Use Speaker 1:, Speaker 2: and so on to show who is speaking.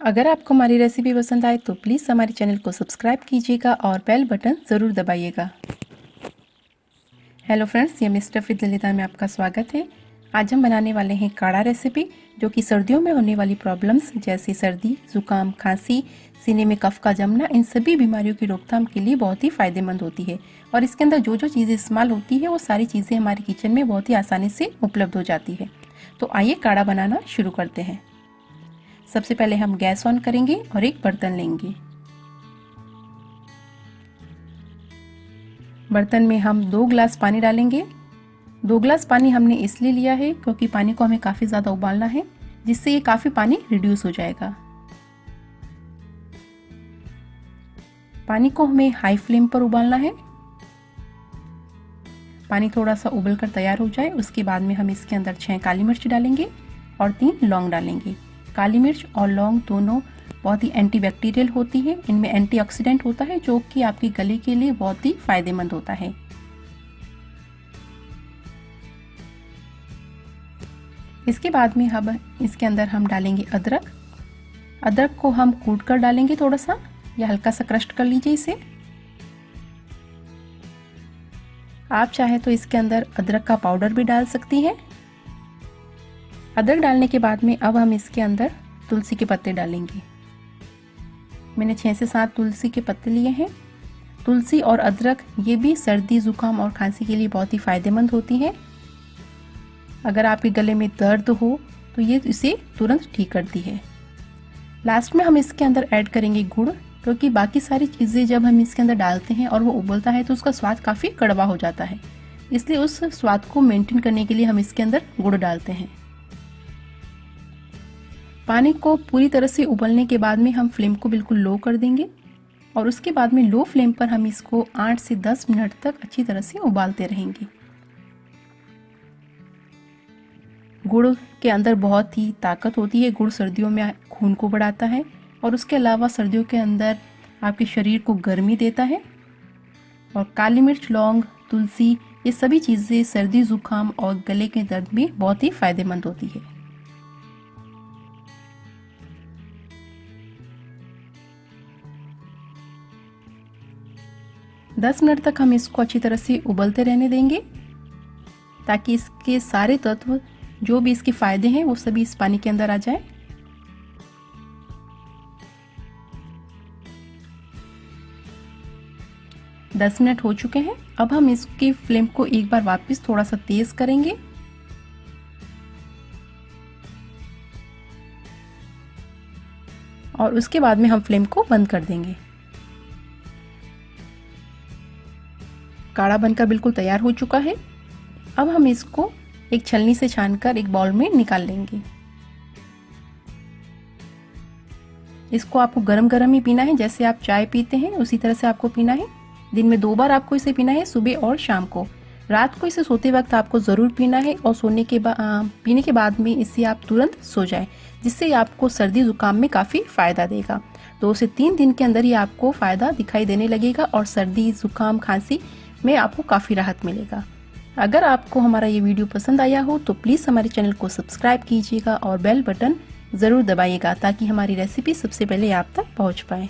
Speaker 1: अगर आपको हमारी रेसिपी पसंद आए तो प्लीज़ हमारे चैनल को सब्सक्राइब कीजिएगा और बेल बटन ज़रूर दबाइएगा। हेलो फ्रेंड्स, ये मिस्टर विद ललिता में आपका स्वागत है। आज हम बनाने वाले हैं काढ़ा रेसिपी, जो कि सर्दियों में होने वाली प्रॉब्लम्स जैसे सर्दी, जुकाम, खांसी, सीने में कफ का जमना, इन सभी बीमारियों की रोकथाम के लिए बहुत ही फ़ायदेमंद होती है। और इसके अंदर जो जो चीज़ें इस्तेमाल होती है वो सारी चीज़ें हमारे किचन में बहुत ही आसानी से उपलब्ध हो जाती है। तो आइए काढ़ा बनाना शुरू करते हैं। सबसे पहले हम गैस ऑन करेंगे और एक बर्तन लेंगे। बर्तन में हम 2 गिलास पानी डालेंगे। 2 गिलास पानी हमने इसलिए लिया है क्योंकि पानी को हमें काफ़ी ज़्यादा उबालना है, जिससे ये काफ़ी पानी रिड्यूस हो जाएगा। पानी को हमें हाई फ्लेम पर उबालना है। पानी थोड़ा सा उबल कर तैयार हो जाए, उसके बाद में हम इसके अंदर 6 काली मिर्च डालेंगे और 3 लौंग डालेंगे। काली मिर्च और लौंग दोनों बहुत ही एंटीबैक्टीरियल होती है। इनमें एंटीऑक्सीडेंट होता है, जो कि आपके गले के लिए बहुत ही फायदेमंद होता है। इसके बाद में अब इसके अंदर हम डालेंगे अदरक। अदरक को हम कूट कर डालेंगे थोड़ा सा, या हल्का सा क्रश कर लीजिए इसे। आप चाहे तो इसके अंदर अदरक का पाउडर भी डाल सकती हैं। अदरक डालने के बाद में अब हम इसके अंदर तुलसी के पत्ते डालेंगे। मैंने 6 से 7 तुलसी के पत्ते लिए हैं। तुलसी और अदरक ये भी सर्दी, जुकाम और खांसी के लिए बहुत ही फायदेमंद होती हैं। अगर आपके गले में दर्द हो तो ये इसे तुरंत ठीक करती है। लास्ट में हम इसके अंदर ऐड करेंगे गुड़, क्योंकि बाकी सारी चीज़ें जब हम इसके अंदर डालते हैं और वो उबलता है तो उसका स्वाद काफ़ी कड़वा हो जाता है, इसलिए उस स्वाद को मेंटेन करने के लिए हम इसके अंदर गुड़ डालते हैं। पानी को पूरी तरह से उबलने के बाद में हम फ्लेम को बिल्कुल लो कर देंगे और उसके बाद में लो फ्लेम पर हम इसको 8 से 10 मिनट तक अच्छी तरह से उबालते रहेंगे। गुड़ के अंदर बहुत ही ताकत होती है। गुड़ सर्दियों में खून को बढ़ाता है और उसके अलावा सर्दियों के अंदर आपके शरीर को गर्मी देता है। और काली मिर्च, लौंग, तुलसी, ये सभी चीज़ें सर्दी, जुकाम और गले के दर्द में बहुत ही फायदेमंद होती है। दस मिनट तक हम इसको अच्छी तरह से उबलते रहने देंगे, ताकि इसके सारे तत्व, जो भी इसके फायदे हैं, वो सभी इस पानी के अंदर आ जाए। दस मिनट हो चुके हैं। अब हम इसकी फ्लेम को एक बार वापस थोड़ा सा तेज करेंगे और उसके बाद में हम फ्लेम को बंद कर देंगे। काढ़ा बनकर बिल्कुल तैयार हो चुका है। अब हम इसको एक छलनी से छानकर एक बाउल में निकाल लेंगे। इसको आपको गरम गरम ही पीना है, जैसे आप चाय पीते हैं उसी तरह से आपको पीना है। दिन में 2 बार आपको इसे पीना है, सुबह और शाम को। रात को इसे सोते वक्त आपको ज़रूर पीना है और पीने के बाद में इसे आप तुरंत सो जाएं, जिससे आपको सर्दी जुकाम में काफ़ी फ़ायदा देगा। 2 से 3 दिन के अंदर ही आपको फ़ायदा दिखाई देने लगेगा और सर्दी, जुकाम, खांसी में आपको काफ़ी राहत मिलेगा। अगर आपको हमारा ये वीडियो पसंद आया हो तो प्लीज़ हमारे चैनल को सब्सक्राइब कीजिएगा और बेल बटन ज़रूर दबाइएगा, ताकि हमारी रेसिपी सबसे पहले आप तक पहुंच पाए।